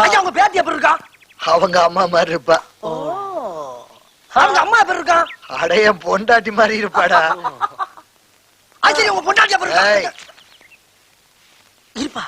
ஐயா உங்க பேத்தி எப்படி இருக்கா? அவங்க அம்மா மாதிரி இருப்பா. அவங்க அம்மா எப்படி இருக்கா? அடைய பொண்டாட்டி மாதிரி இருப்பாடா. சரி உங்க பொண்டாட்டி எப்படி இருக்கா? இருப்பா.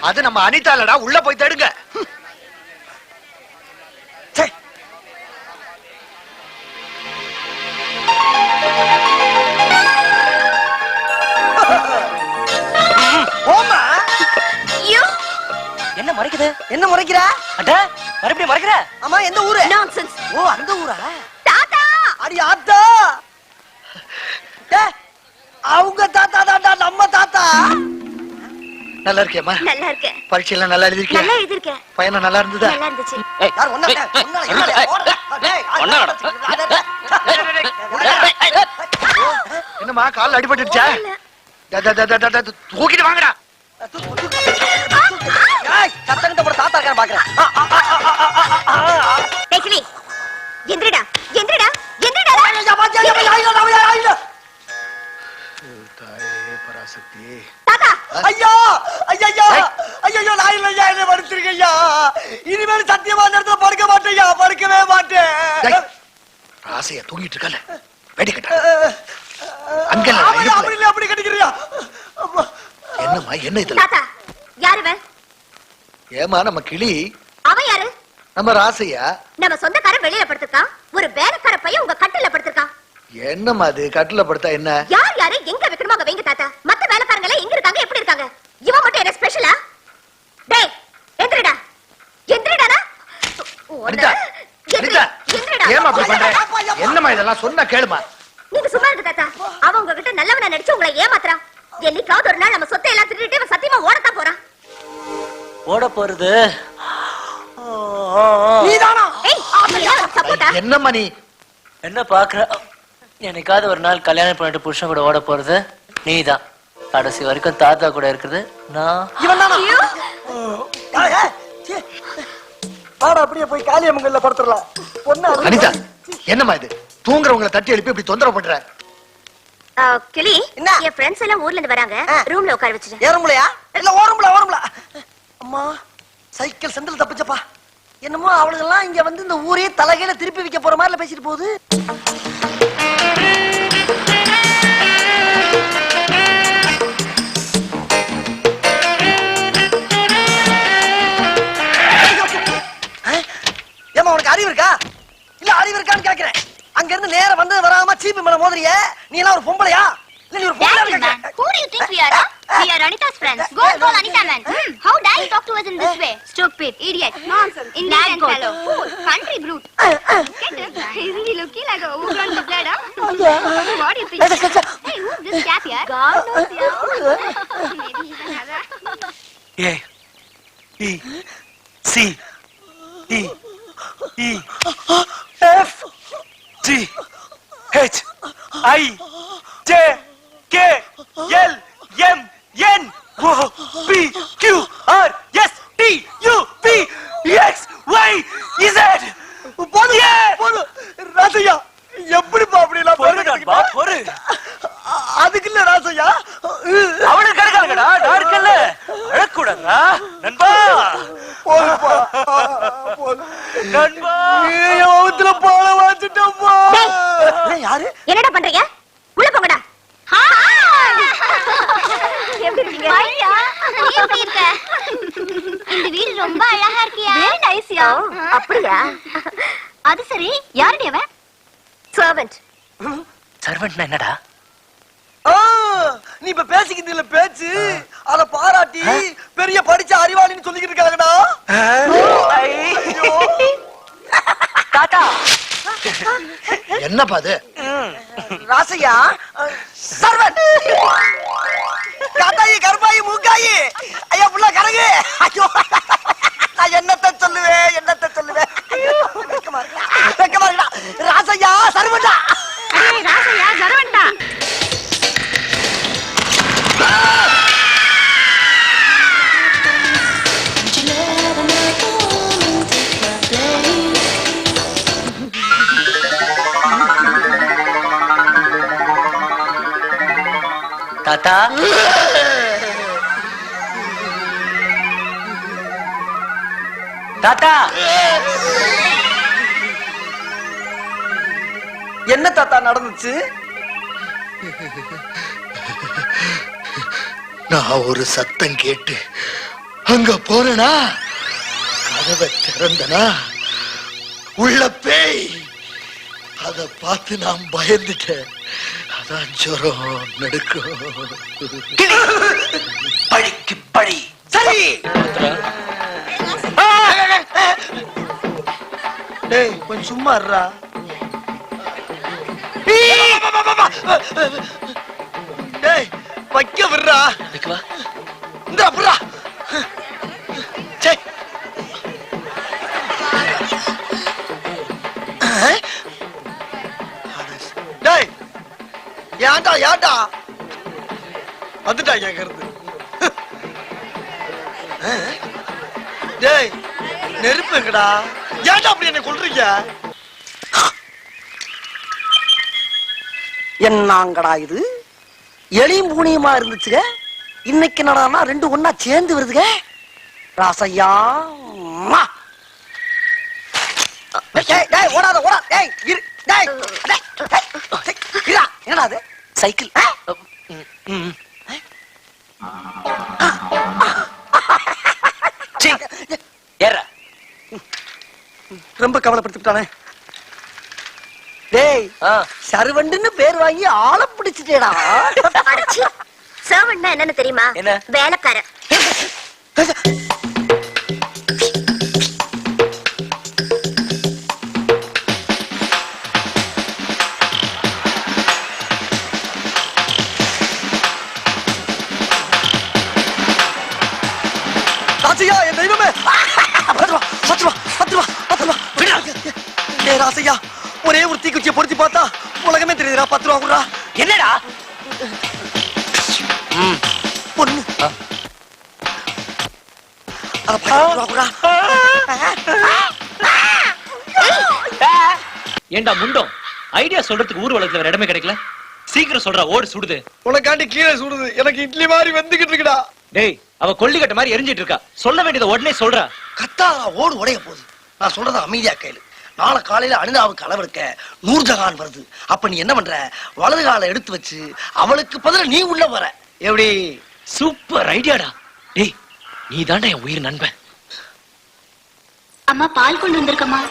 அது நம்ம அனிதாலடா, உள்ள போய் தேடுங்க. என்ன மறைக்குது? என்ன முறைக்கிற? அட மறுபடியும் மறைக்கிற? ஆமா எந்த ஊரு? நான்சென்ஸ். ஓ அந்த ஊரா? தாத்தா அடி ஆத்தா. அவங்க தாத்தா தாத்தா நம்ம தாத்தா. நல்லா இருக்கேம்மா? நல்லா இருக்கேன். பரீட்சையெல்லாம் நல்லா எழுதிருக்கியா? நல்லா எழுதிருக்கேன். பையனா நல்லா இருந்ததா? நல்லா இருந்துச்சு. யார் ஒண்ணா என்னம்மா கால் அடிபட்டுடுச்சா? தூக்கிட்டு வாங்கடா. சத்தங்கிட்ட போட தாத்தா இருக்கான்னு பாக்குறேன். எந்திரடா எந்திரடா எந்திரடா. பராசக்தி தாத்தா ஐயோ ஐயோ ஐயோ நான் இல்லையா, என்ன படுத்திருக்கையா. இனிமேல் சத்தியமா அந்த இடத்துல படுக்க மாட்டேயா, படுக்கவே மாட்டேன். ராசையா தூங்கிட்டு இருக்கல, வெடி கட்ட அங்க அப்படி கட்டிக்கிறியா? என்னம்மா என்ன இது? தாத்தா யாரு? ஏமா நம்ம கிளி. அவன் யாரு? நம்ம ராசையா. நம்ம சொந்தக்காரன் வெளியில படுத்திருக்கான், ஒரு வேலைக்கார பையன் உங்க கட்டில படுத்திருக்கான். என்னம்மா அது? கட்டில படுத்தா என்ன? யார் யாரு எங்க வைக்கணுமோ அங்க வைங்க தாத்தா. மத்த வேலைக்காரங்க எல்லாம் எங்க இருக்காங்க, எப்படி இருக்காங்க? இவன் மட்டும் என்ன ஸ்பெஷலா? டேய் எந்திரடா எந்திரடா. அனிதா அனிதா ஏமா அப்படி பண்ற? என்னம்மா இதெல்லாம் சொன்னா கேளுமா. நீங்க சும்மா இருங்க தாத்தா. அவன் உங்ககிட்ட நல்லவனா நடிச்சு உங்களை ஏமாத்துறான். என்னைக்காவது ஒரு நாள் நம்ம சொத்தை எல்லாம் திருடிட்டு அவன் சத்தியமா ஓடத்தான் போறான். ஓட போறது நீதானா? என்னம்மா நீ என்ன பாக்குற? என்னைக்காவது ஒரு நாள் கல்யாணம் பண்ணிட்டு புருஷன் கூட ஓட போறது நீதான். கடைசி வரைக்கும் தாத்தா கூட இருக்குது நான். அப்படியே போய் காளியம்மங்கள்ல படுத்துடலாம். அனிதா என்னம்மா இது? தூங்குறவங்களை தட்டி எழுப்பி இப்படி தொந்தரவு பண்ற? கிளி என் ஃப்ரெண்ட்ஸ் எல்லாம் ஊர்ல இருந்து வராங்க, ரூம்ல உட்கார வச்சிட்டேன். ஏறும்லையா? இல்ல ஓரம்ல. அம்மா சைக்கிள் செந்தில் தப்பிச்சப்பா. என்னமோ அவளுங்கெல்லாம் இங்க வந்து இந்த ஊரே தலைகையில திருப்பி வைக்க போற மாதிரி பேசிட்டு போகுது. ஏமா உனக்கு அறிவு இருக்கா? இல்ல அறிவு இருக்கான்னு கேக்குறேன். அங்க இருந்து நேரா வந்து வராம சீப்பு மேல மோதுறியே, நீ எல்லாம் ஒரு பொம்பளையா? இல்ல நீ ஒரு பொம்பளையா இருக்க? Who do you think we are? We are Anita's friends. Go and call Anita man. How dare you talk to us in this way? Stupid, idiot, nonsense, Indian fellow, fool, country brute. Isn't he looking like a Ugand blood? What do you think? Hey, who's this chap here? God knows you. Maybe he's another. A E C E E F G H I J K L M N O P Q R S T U V X Y Z. Rasaiah எப்படி அப்படி எல்லாம் பொறு. அதுக்கு இல்ல ராசையா, அவனுக்கு கிடைக்காதுடா. நான் இருக்கல, அழக்கூடாதா நண்பா. போதுப்பா நண்பா நீ போல வச்சுட்டப்பா. யாரு? என்னடா பண்றீங்க? உள்ள போங்கடா. எப்படி இருக்கீங்க? எப்படி இருக்க? இந்த வீடு ரொம்ப அழகா இருக்கியா? Very nice yeah. அப்படியா? அது சரி, யாருடி அவ? சர்வன்ட். சர்வெண்ட்னா என்னடா? நீ இப்ப பேசிக்கிட்டு இல்ல பேச்சு, அத பாராட்டி பெரிய படிச்ச அறிவாளின்னு சொல்லிக்கிட்டு இருக்காங்கடா. தாத்தா என்னப்பா அது? ராசையா சர்வன் காத்தாயி கருப்பாயி மூக்காயி ஐயா புள்ள கரகு. ஐயோ நான் என்னத்த சொல்லுவேன் வெக்கமா இருக்குடா. ராசையா சர்வன்டா. ராசையா சர்வன்டா. தாத்தா தாத்தா என்ன தாத்தா நடந்துச்சு? நான் ஒரு சத்தம் கேட்டு அங்க போனா கதவை திறந்தனா உள்ள பேய். அத பார்த்து நான் பயந்துட்டேன். அதான் ஜுரம் நடுக்கும். பழிக்கு பழி. சரி டேய் கொஞ்சம் சும்மா இருடா. டேய் வைக்க விடுறா. இந்த அப்புறா டேய் ஏன்டா வந்துட்டா கேக்குறது. டேய் நெருப்பு எங்கடா? ஏன்டா அப்படி என்ன கொல்றீங்க? என்னங்கடா இது எளியும் பூனியுமா இருந்துச்சுங்க. இன்னைக்கு என்னடான்னா ரெண்டு ஒண்ணா சேர்ந்து வருதுங்க. ராசையா ஓடாத என்னடா அது? சைக்கிள். ஏறா ரொம்ப கவலைப்படுத்திட்டானே. டேய் சர்வண்டுன்னு பேர் வாங்கி ஆள பிடிச்சிட்டேடா. சர்வன்ட்னா என்னன்னு தெரியுமா? என்ன? வேலைக்காரன். ராசையா என் தெய்வமே. 10 ரூபா. டேய் ராசையா ஒரே ஒரு தீக்குச்சியை பொருத்தி பார்த்தா உலகமே தெரியுதுடா. 10 ரூபா குடுறா. என்னடா? பொண்ணு அத 10 ரூபா குடுறா. ஏண்டா முண்டம், ஐடியா சொல்றதுக்கு ஊர் வளத்துல வேற இடமே கிடைக்கல. சீக்கிரம் சொல்றா, ஓடு சுடுது. உனக்காண்டி கீழே சுடுது. எனக்கு இட்லி மாதிரி வெந்துகிட்டு இருக்குடா. டேய், அவ கொல்லிக்கட்ட மாதிரி எரிஞ்சிட்டு இருக்கா. சொல்ல வேண்டியதை உடனே சொல்றா. கத்தாரா ஓடு உடைய போகுது. நான் சொல்றத அமைதியா கேளு. நாளை காலையில அனிதாவுக்கு அளவெடுக்க நூர்ஜஹான் வருது. அப்ப நீ என்ன பண்ற? வலது காலை எடுத்து வச்சு அவளுக்கு பதிலா நீ உள்ள வர. எப்படி? சூப்பர் ஐடியாடா. டேய், நீ தாண்டா என் உயிர் நண்பன். அம்மா பால் கொண்டு வந்திருக்கம்மா.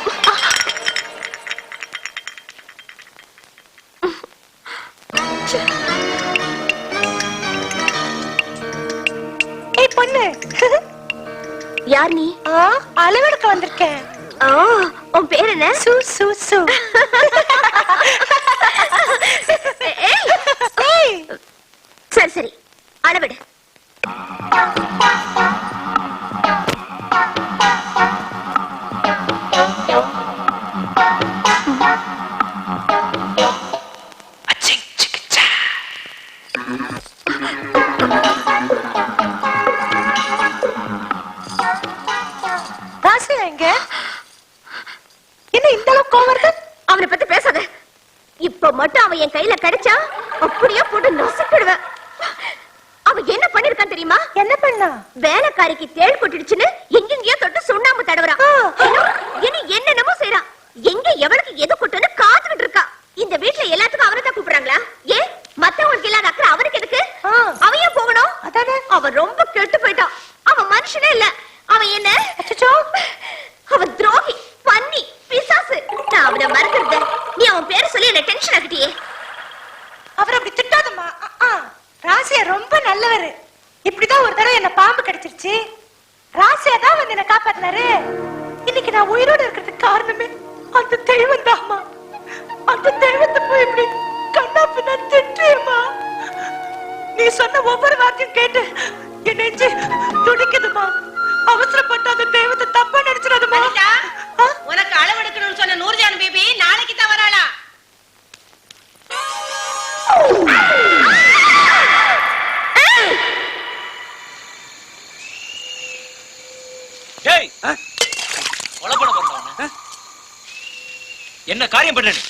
ஏய் பொண்ணு, யார் நீ? அளவெடுக்க வந்திருக்கேன். உன் பேர் என்ன? சு சு சு. சரி சரி, அளவிடு. என்ன இந்த அளவுக்கு கோவம் வருது? அவனை பத்தி பேசாத. இப்ப மட்டும் அவன் என் கையில கிடைச்சா அப்படியே போட்டு நசுக்கிடுவேன். அவன் என்ன பண்ணிருக்கான் தெரியுமா? என்ன பண்ணா? வேலைக்காரிக்கு தேள் கொட்டிடுச்சுன்னு எங்கெங்கயோ தொட்டு சுண்ணாம்பு தடவுறான். இனி என்னென்னமோ செய்யறான். எங்க எவளுக்கு எது கொட்டுன்னு காத்துக்கிட்டு இருக்கா. இந்த வீட்டுல எல்லாத்துக்கும் அவரை தான் கூப்பிடுறாங்களா? ஏன் மத்தவங்களுக்கு இல்லாத அக்கறை அவனுக்கு எதுக்கு? அவன் ஏன் போகணும்? அவன் ரொம்ப கெட்டு போயிட்டான். அவன் மனுஷனே இல்ல. அவன் என்ன என்ன பாம்பு கடிச்சிருச்சு. ராசியா தான் வந்து என்ன காப்பாத்தினாரு. இன்னைக்கு நான் உயிரோட இருக்கிறதுக்கு காரணமே அந்த தெய்வம் தான்மா. அந்த தெய்வத்தை போய் இப்படி கண்ணா பின்னா திட்டுமா? நீ சொன்ன ஒவ்வொரு வார்த்தையும் கேட்டு என் நெஞ்சு துடிக்குதுமா. அவசரப்பட்டு அந்த தெய்வத்தை தப்பா நினைச்சிடாதமா. உனக்கு அளவெடுக்கணும்னு சொன்ன நூர்ஜான் பேபி நாளைக்கு தான் வராளா? டேய் கொலை பண்ண போறா என்ன காரியம் பண்ண நீ?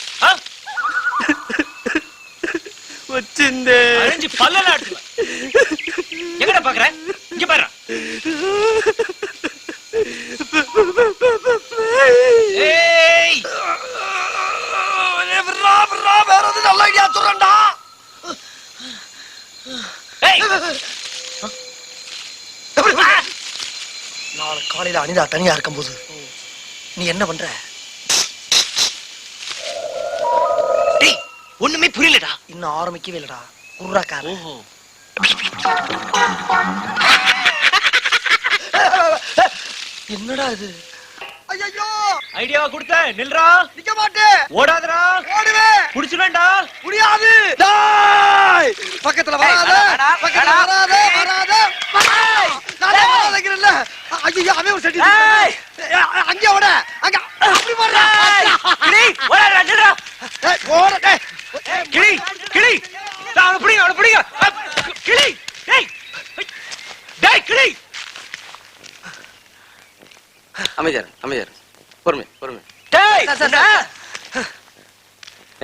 வச்சிந்தே அரைஞ்சு பல்லல ஆட்டுல எங்கடா பாக்குற? இங்க பாரு. ஏய் வேற எது நல்ல ஐடியா சொல்றேன்டா. ஏய் நாளை காலையில அனிதா தனியா இருக்கும்போது நீ என்ன பண்ற? டேய் ஒண்ணுமே புரியலடா. இன்னும் ஆரம்பிக்கவே இல்லடா. குர்ராக்கார. ஓஹோ. என்னடா இது? ஐயோ ஐடியாவா கொடுத்த நில்றா. நிக்க மாட்டேன். ஓடாதடா. ஓடுவேன். புடிச்சுவேன்டா. முடியாது. டேய் பக்கத்துல வராத. பக்கத்துல வராத. வராத. நானே வராதங்கறல்ல. ஐயோ அவன் ஒரு செடி. அங்க ஓட. அங்க அப்படி போறா. கிளி ஓடாதடா நில்றா. ஏய் ஓட. டேய் கிளி கிளி. அவன புடிங்க. கிளி. டேய். டேய் கிளி. அமைதியார் பொறுமை டேய்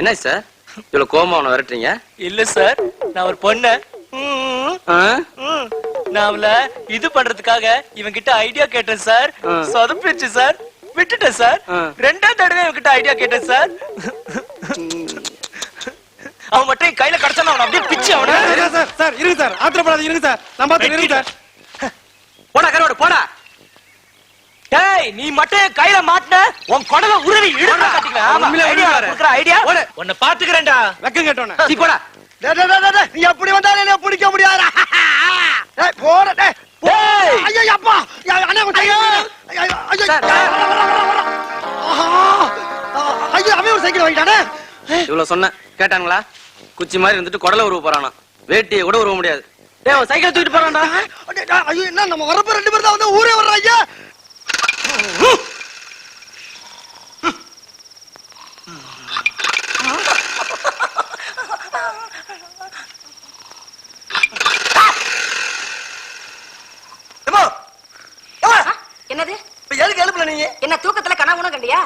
என்ன சார் இவ்வளவு கோவமா அவனை விரட்டுறீங்க? இல்ல சார், நான் ஒரு பொண்ணு. நான் அவள இது பண்றதுக்காக இவன் கிட்ட ஐடியா கேட்டேன் சார். சொதப்பிடுச்சு சார். விட்டுட்டேன் சார். ரெண்டாவது தடவை இவன் கிட்ட ஐடியா கேட்டேன் சார். அவன் மட்டும் கையில கடச்சான அவன் அப்படியே பிச்சு அவன. சார் இருங்க சார், ஆத்திரப்படாதீங்க, இருங்க சார், நான் பாத்து இருங்க சார். போடா கரோட போடா. டேய் நீ மட்டும் கையில மாட்டன உன் கொடல உருவி இழுக்க காட்டிக்கலாம். ஆமா ஐடியா குடுக்குற ஐடியா உன்னை பாத்துக்கறேன்டா. வெக்கம் கேட்டோனே. சீ போடா. டேய் நீ எப்படி வந்தாலே என்ன பிடிக்க முடியாதா? டேய் போற. டேய் ஐயோ அப்பா அண்ணா கொஞ்சம் ஐயோ ஐயோ அவன் ஒரு சைக்கிள் வாங்கிட்டானே. இவ்வளவு சொன்ன கேட்டாங்களா? குச்சி மாதிரி இருந்துட்டு குடல உருவ போறானா, வேட்டியை கூட உருவ முடியாது. டேய் அவன் சைக்கிள் தூக்கிட்டு போறான்டா. ஐயோ என்ன நம்ம வரப்ப ரெண்டு பேர் தான் வந்து ஊரே வர்றாங்க. என்னது? எதுக்கு எழுப்புல நீங்க? என்ன தூக்கத்துல கனவுன கண்டியா?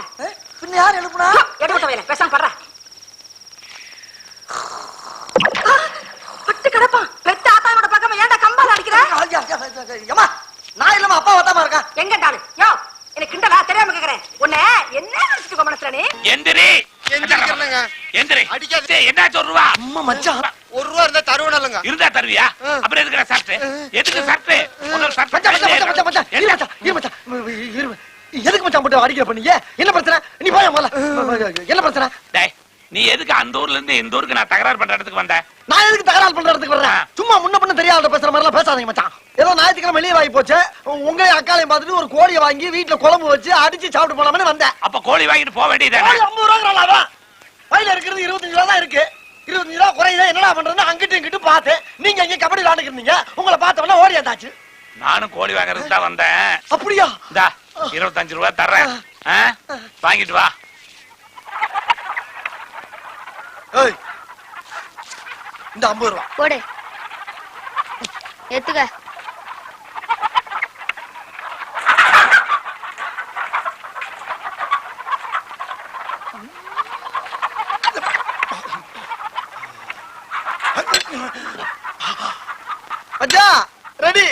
பின்ன யார் எழுப்புனா? எடுபட்ட வேலை பேசாம படுற. பட்டு கிடப்பா. பெத்த ஆத்தாவோட பக்கமா ஏன்டா கம்பால அடிக்கிற? ஏமா நான் இல்லமா அப்பா வத்தாம இருக்கா? எங்க டாலு? யோ எனக்கு கிண்டலா தெரியாம கேக்குறேன். உன்னை என்ன நினைச்சிட்டு மனசுல நீ? எந்திரி. எந்திரிக்கிறேங்க. எந்திரி. அடிக்காத. டேய் என்ன ரூபா? அம்மா மச்சான் ₹1 இருந்தா தருவனாலங்க. இருந்தா தருவியா? அப்புறம் எதுக்குடா சர்ட்? எதுக்கு சர்ட்? உனக்கு சர்ட் மச்சான் இரு மச்சான் இரு மச்சான் இரு. எதுக்கு மச்சான் போட்டு அடிக்கிற பண்ணீங்க? என்ன பிரச்சனை? நீ போய் முதல்ல. என்ன பிரச்சனை? டேய் நீ எதுக்கு அந்த ஊர்ல இருந்து இந்த ஊருக்கு நான் தகராறு பண்ற இடத்துக்கு வந்த? நான் எதுக்கு தகராறு பண்றதுக்கு வர்றேன்? சும்மா முன்ன பண்ண தெரியாத பேசுற மாதிரி எல்லாம் பேசாதீங்க மச்சான். ஏதோ ஞாயிற்றுக்கிழமை வெளியே வாங்கி போச்சு, உங்க அக்காலையும் பார்த்துட்டு ஒரு கோழியை வாங்கி வீட்டுல குழம்பு வச்சு அடிச்சு சாப்பிட்டு போலாம்னு வந்தேன். அப்ப கோழி வாங்கிட்டு போக வேண்டியதானே? 50 ரூபா வயல இருக்கிறது 25 ரூபா தான் இருக்கு. 25 ரூபா குறையுதா என்னடா பண்றதுன்னு அங்கிட்டு இங்கிட்டு பார்த்தேன். நீங்க இங்க கபடி விளையாண்டுக்கிறீங்க. உங்களை பார்த்தவன ஓடி வந்தாச்சு. நானும் கோழி வாங்குறதுக்கு தான் வந்தேன். அப்படியா? இந்தா 25 ரூபா தர்றேன். வாங்கிட்டு வா. ஏய் இந்த 50 ரூபா போடு எத்துக்க. அச்சா ரெடி.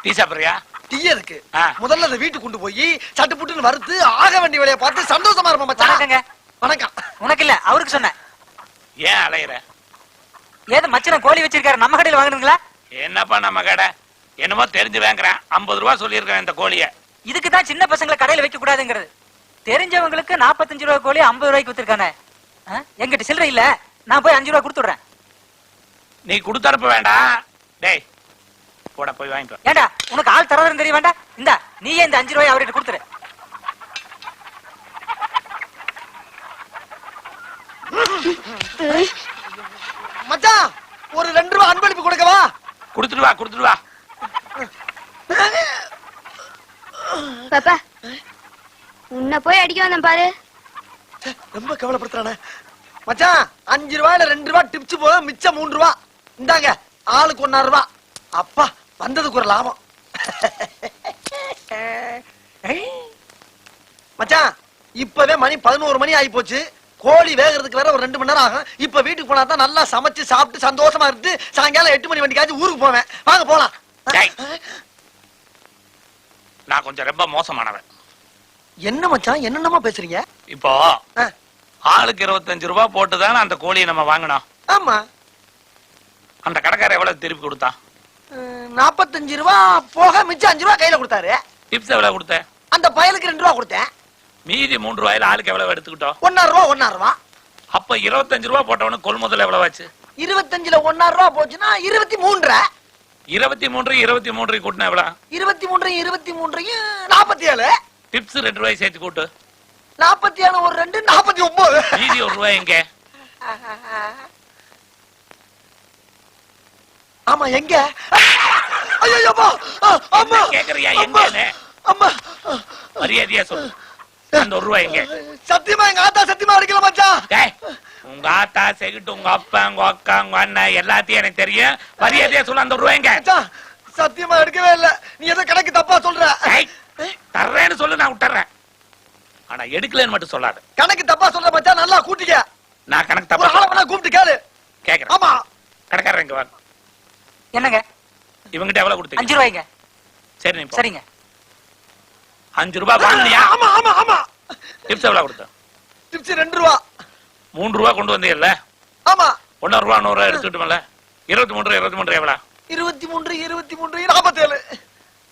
டீ சாப்பிடுறியா? டீ இருக்கு. முதல்ல அதை வீட்டுக்கு கொண்டு போய் சட்டு புட்டுன்னு வறுத்து ஆக வேண்டிய வேலையை பார்த்து சந்தோஷமா இருப்போம் மச்சான். வணக்கம். உனக்கு இல்ல அவருக்கு சொன்னேன். ஏன் அலையற? ஏதோ மச்சன கோழி வச்சிருக்காரு, நம்ம கடையில வாங்குறீங்களா? என்னப்பா நம்ம கடை? என்னமோ தெரிஞ்சு வாங்குறேன். 50 ரூபா சொல்லியிருக்கேன் இந்த கோழிய. இதுக்கு தான் சின்ன பசங்களை கடையில வைக்க கூடாதுங்கிறது. தெரிஞ்சவங்களுக்கு 45 ரூபா கோழி 50 ரூபாய்க்கு வித்துருக்கானே. எங்கிட்ட சில்லறை இல்ல, நான் போய் 5 ரூபா கொடுத்துடுறேன். நீ கொடுத்தனுப்ப வேண்டாம். டேய் போடா போய் வாங்கிட்டு வா. ஏண்டா உனக்கு ஆள் தரதுன்னு தெரிய வேண்டாம். இந்த நீயே இந்த 5 ரூபாய் அவர்கிட்ட கொடுத்துரு. மச்சான் ஒரு 2 ரூபாய் அன்பளிப்பு கொடுக்கவா? கொடுத்துட்டு வா பாப்பா உன்னை போய் அடிக்க வந்தேன் பாரு. ரொம்ப கவலைப்படுத்துறானே. மச்சான் 5 ரூபாயில 2 ரூபாய் டிப்ஸ் போக மிச்சம் 3 ரூபாய். இந்தாங்க ஆளுக்கு 1.5 ரூபாய். அப்பா வந்ததுக்கு ஒரு லாபம். மச்சான் இப்பவே மணி 11 மணி ஆகி போச்சு. கோழி வேகிறதுக்கு வேற ஒரு 2 மணி நேரம் ஆகும். இப்ப வீட்டுக்கு போனா தான் நல்லா சமைச்சு சாப்பிட்டு சந்தோஷமா இருந்து சாயங்காலம் 8 மணி வண்டிக்காச்சும் ஊருக்கு போவேன். வாங்க போலாம். நான் கொஞ்சம் ரொம்ப மோசமானவன். என்ன மச்சான் என்னென்னமா பேசுறீங்க? இப்போ ஆளுக்கு 25 ரூபாய் போட்டுதானே அந்த கோழியை நம்ம வாங்கினோம். ஆமா. அந்த கடைக்காரர் எவ்வளவு திருப்பி கொடுத்தான்? 45 ரூபாய் போக மிச்சம் 5 ரூபாய் கையில கொடுத்தாரு. டிப்ஸ் எவ்வளவு கொடுத்த? அந்த பயலுக்கு 2 ரூபாய் கொடுத்தேன். மீதி 3 ரூபாயில ஆளுக்கு எவ்வளவு எடுத்துக்கிட்டோம்? 1.5 ரூபாய். அப்ப 25 ரூபாய் போட்டவனு கொள்முதல் எவ்வளவு ஆச்சு? 25ல 1.5 ரூபாய் போச்சுன்னா 23. 23 கூட்டினா எவ்வளவு? 23 47. டிப்ஸ் 2 ரூபாய் சேர்த்து கூட்டு. 47 ஒரு 2 49. மீதி 1 ரூபாய் எங்க? ஆமா எங்க? ஐயோ அம்மா அம்மா கேக்குறியா எங்கன்னு? அம்மா மரியாதையா சொல்லு. அந்த 1 ரூபாய் எங்க? சத்தியமா எங்க ஆத்தா சத்தியமா அடிக்கல மச்சான். டேய் உங்க ஆத்தா செகிட்டு உங்க அப்பா உங்க அக்கா உங்க அண்ணன் எல்லாத்தையும் எனக்கு தெரியும். மரியாதையா சொல்லு. அந்த 1 ரூபாய் எங்க? மச்சான் சத்தியமா எடுக்கவே இல்ல. நீ ஏதோ கணக்கு தப்பா சொல்ற. டேய் தர்றேன்னு சொல்லு, நான் விட்டுறேன். ஆனா எடுக்கலன்னு மட்டும் சொல்லாத. கணக்கு தப்பா சொல்ற மச்சான். நல்லா கூட்டிக்க. நான் கணக்கு ஒரு தப்பா ஆளை வேணா கூப்பிட்டு கேளு. கேக்குறேன். ஆமா. கடைக்காரர் இங்க வா. என்னங்க? இவங்கிட்ட எவ்வளவு கொடுத்தீங்க? 5 ரூபாய்ங்க. சரி நீ போ. சரிங்க. 5 ரூபாய் வாங்கினியா? ஆமா ஆமா ஆமா. டிப்ஸ் எவ்வளவு கொடுத்த? டிப்ஸ் 2 ரூபாய். 3 ரூபாய் கொண்டு வந்தீங்கல்ல? ஆமா. 1.5 ரூபாய் 100 ரூபாய் எடுத்துக்கிட்டோம்ல? 23 எவ்வளவு? 23 47.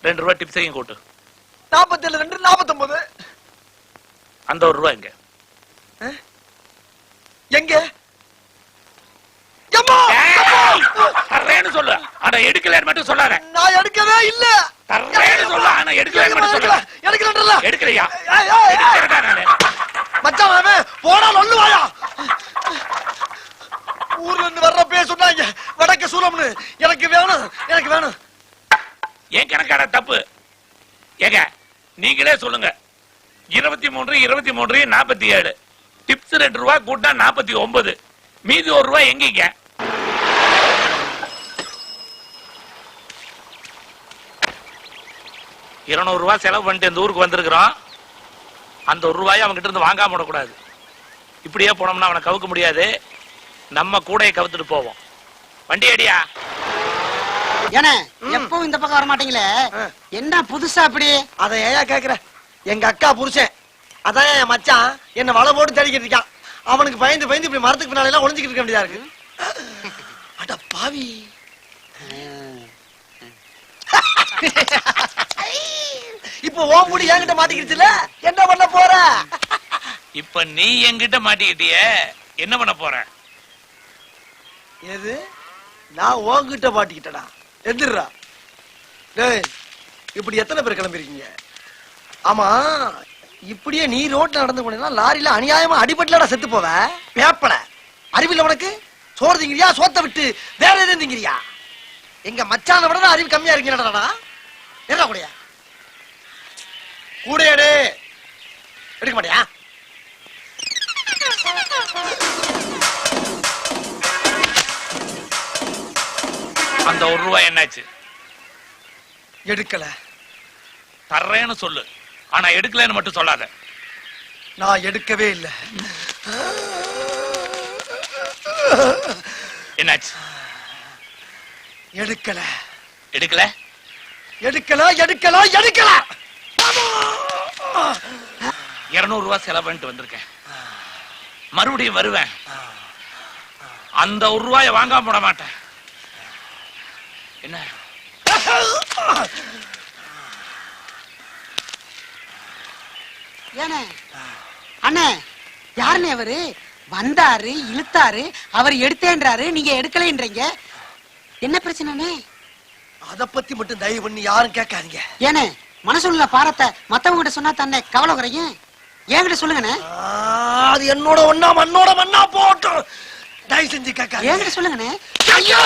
2 ரூபாய் டிப்ஸையும் கூட்டு. 47 2 49. அந்த 1 ரூபாய் எங்க? எங்க? அம்மா தர்றேன்னு சொல்லு. ஆனா எடுக்கலன்னு மட்டும் சொல்லாத. நான் எடுக்கவே இல்ல. தர்றேன்னு சொல்லு. ஆனா எடுக்கலன்னு மட்டும் சொல்லாத. எடுக்கலன்றல. எடுக்கலையா? ஏய், ஏய், ஏய். எடுக்கறடா நானு. மச்சான் அவன் போடா லொல்லு வாயா. ஊர்ல இருந்து வர்றப்பே சொன்னாங்க வடக்கு சூலம்னு. எனக்கு வேணும். ஏன் கணக்கான தப்பு? ஏங்க நீங்களே சொல்லுங்க. 23 47. டிப்ஸ் 2 ரூபாய் கூட்டா 49. மீதி 1 ரூபாய் எங்கீங்க? $200 செலவு பண்ணிட்டு இந்த ஊருக்கு வந்திருக்கிறோம். அந்த 1 ரூபாயை அவன்கிட்ட இருந்து வாங்காம விடக்கூடாது. இப்படியே போனோம்னா அவனை கவுக்க முடியாது. நம்ம கூடையை கவுத்துட்டு போவோம். வண்டி அடியா. ஏனே எப்பவும் இந்த பக்கம் வர மாட்டீங்களே, என்ன புதுசா அப்படி? அத ஏயா கேக்குற? எங்க அக்கா புருஷன் அதான் என் மச்சான் என்ன வலை போட்டு தடிக்கிட்டு இருக்கான். அவனுக்கு பயந்து இப்படி மரத்துக்கு பின்னால எல்லாம் ஒளிஞ்சுக்கிட்டு இருக்க வேண்டியதா இருக்கு. அட பாவி. இப்ப ஓம் முடி என்கிட்ட மாட்டிக்கிடுச்சுல, என்ன பண்ண போற? இப்ப நீ என்கிட்ட மாட்டிக்கிட்டிய, என்ன பண்ண போற? எது? நான் உன்கிட்ட மாட்டிக்கிட்டடா. எந்திரா. டேய் இப்படி எத்தனை பேர் கிளம்பிருக்கீங்க? ஆமா இப்படியே நீ ரோட்ல நடந்து போனீங்கன்னா லாரியில அநியாயமா அடிபட்டுலடா செத்து போவ. பேப்பல அறிவில்ல உனக்கு? சோறு திங்கிறியா? சோத்த விட்டு வேற எதுவும் திங்கிறியா? எங்க மச்சான விட அறிவு கம்மியா இருக்கீங்கடா. என்ன கூடயா? கூடையாடு எடுக்க மாட்டியா? அந்த 1 ரூபாய் என்னாச்சு? எடுக்கல. தர்றேன்னு சொல்லு. ஆனா எடுக்கலன்னு மட்டும் சொல்லாத. நான் எடுக்கவே இல்லை. என்னாச்சு? எடுக்கல. எடுக்கல? எடுக்கல எடுக்கல எடுக்கல. 200 ரூபாய் செலவு பண்ணிட்டு வந்திருக்கேன். மறுபடியும் வருவேன். அந்த 1 ரூபாயை வாங்காம போட மாட்டேன். என்ன? ஏனே அண்ணே, யாருன்னு அவரு? வந்தாரு, இழுத்தாரு, அவர் எடுத்தேன்றாரு, நீங்க எடுக்கலைன்றீங்க. என்ன பிரச்சனை? அத பத்தி மட்டும் தயவு பண்ணி யாரும் கேட்காதீங்க. ஏனே மனசுள்ள பாரத்தை மத்தவங்க கிட்ட சொன்னா தானே கவலை குறையும். என்கிட்ட சொல்லுங்கண்ணே. அது என்னோட ஒண்ணா மண்ணோட மண்ணா போட்டும். தயவு செஞ்சு கேட்காதீங்க. என்கிட்ட சொல்லுங்கண்ணே. ஐயோ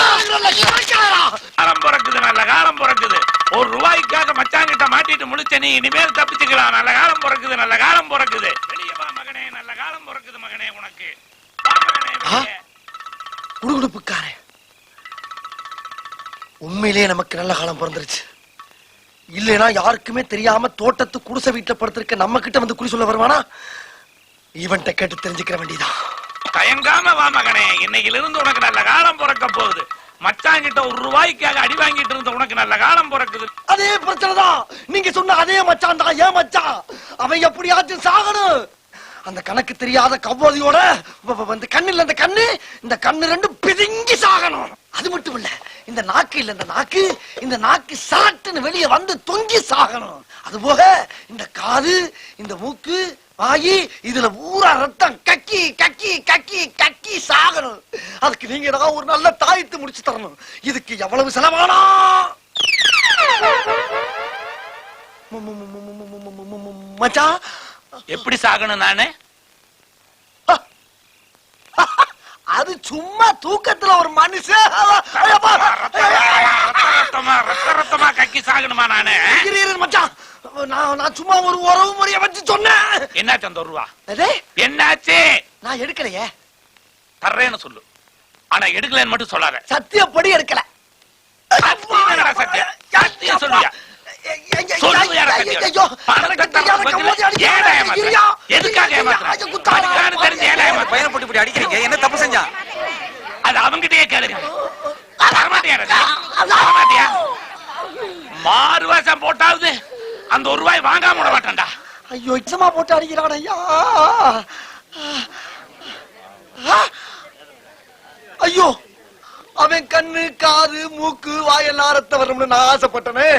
காலம் பிறக்குது, நல்ல காலம் பிறக்குது. ₹1 மச்சாங்கிட்ட மாட்டிட்டு முடிச்ச நீ இனிமேல் தப்பிச்சுக்கலாம். நல்ல காலம் பிறக்குது, நல்ல காலம் பிறக்குது. வெளியே வா மகனே, நல்ல காலம் பிறக்குது மகனே உனக்கு. வா மகனே வெளியே. குடுகுடுப்புக்காரன் உண்மையிலேயே நமக்கு நல்ல காலம் பிறந்துருச்சு. இல்லைன்னா யாருக்குமே தெரியாம தோட்டத்து குடிசை வீட்டுல படுத்திருக்க நம்ம கிட்ட வந்து குறி சொல்ல வருவானா? இவன்ட்ட கேட்டு தெரிஞ்சுக்கிற வேண்டியதான். தயங்காம வா மகனே, இன்னையில இருந்து உனக்கு நல்ல காலம் பிறக்க போகுது. மச்சாங்கிட்ட ₹1 அடி வாங்கிட்டு இருந்த உனக்கு நல்ல காலம் பிறக்குது. அதே பிரச்சனை தான். நீங்க சொன்ன அதே மச்சான் தான் ஏன் மச்சான். அவன் எப்படியாச்சும் சாகணும். அந்த கணக்கு தெரியாத கவ்வாதியோட இந்த கண்ணு இல்ல, இந்த கண்ணு ரெண்டும் பிதுங்கி சாகணும். அது மட்டும் இல்ல, இந்த நாக்கு இல்ல, இந்த நாக்கு சாட்டுன்னு வெளியே வந்து தொங்கி சாகணும். அது போக இந்த காது, இந்த மூக்கு, வாயி, இதுல ஊரா ரத்தம் கக்கி கக்கி கக்கி கக்கி சாகணும். அதுக்கு நீங்க தான் ஒரு நல்ல தாயத்து முடிச்சு தரணும். இதுக்கு எவ்வளவு செலவானா? மச்சான் எப்படி சாகணும் நானு? அது சும்மா தூக்கத்துல ஒரு மனுஷன் ரத்தமா கக்கி சாகணுமா நானு? மச்சான், நான் சும்மா ஒரு உறவு முறைய வச்சு சொன்னேன். என்னாச்சு அந்த ₹1? என்னாச்சு? நான் எடுக்கலையே. தர்றேன்னு சொல்லு, ஆனா எடுக்கலன்னு மட்டும் சொல்லாத. சத்தியப்படி எடுக்கல. சத்தியம் சொல்லுயா? என்ன தப்பு செஞ்சா? அது அவங்கிட்டயே கேளுங்க. மாறுவேஷம் போட்டாவது அந்த ₹1 வாங்காம விட மாட்டேன்டா. ஐயோ, இச்சமா போட்டு அடிக்கிறான் ஐயா. ஐயோ, அவன் கண்ணு, காது, மூக்கு, வாயெல்லாம் ரத்தம் வரணும்னு நான் ஆசைப்பட்டனே.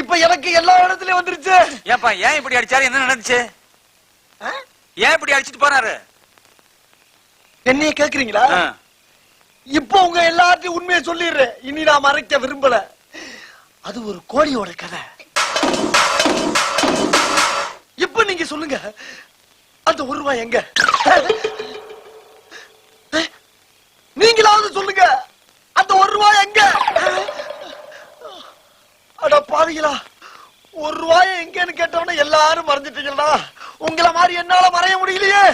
இப்ப எனக்கு எல்லா இடத்துலயும் வந்துருச்சு. ஏப்பா ஏன் இப்படி அடிச்சாரு? என்ன நடந்துச்சு? ஏன் இப்படி அடிச்சிட்டு போறாரு? என்னைய கேக்குறீங்களா? இப்போ உங்க எல்லாத்தையும் உண்மையை சொல்லிடுறேன். இனி நான் மறைக்க விரும்பல. அது ஒரு கோழியோட கதை. இப்ப நீங்க சொல்லுங்க, அந்த ₹1 எங்க? நீங்களாவது சொல்லுங்க, அந்த ₹1 எங்க? அட பாவிகளா, ₹1 எங்கன்னு கேட்டவன எல்லாரும் மறைஞ்சிட்டீங்களா? உங்களை மாதிரி என்னால மறைய முடியலையே.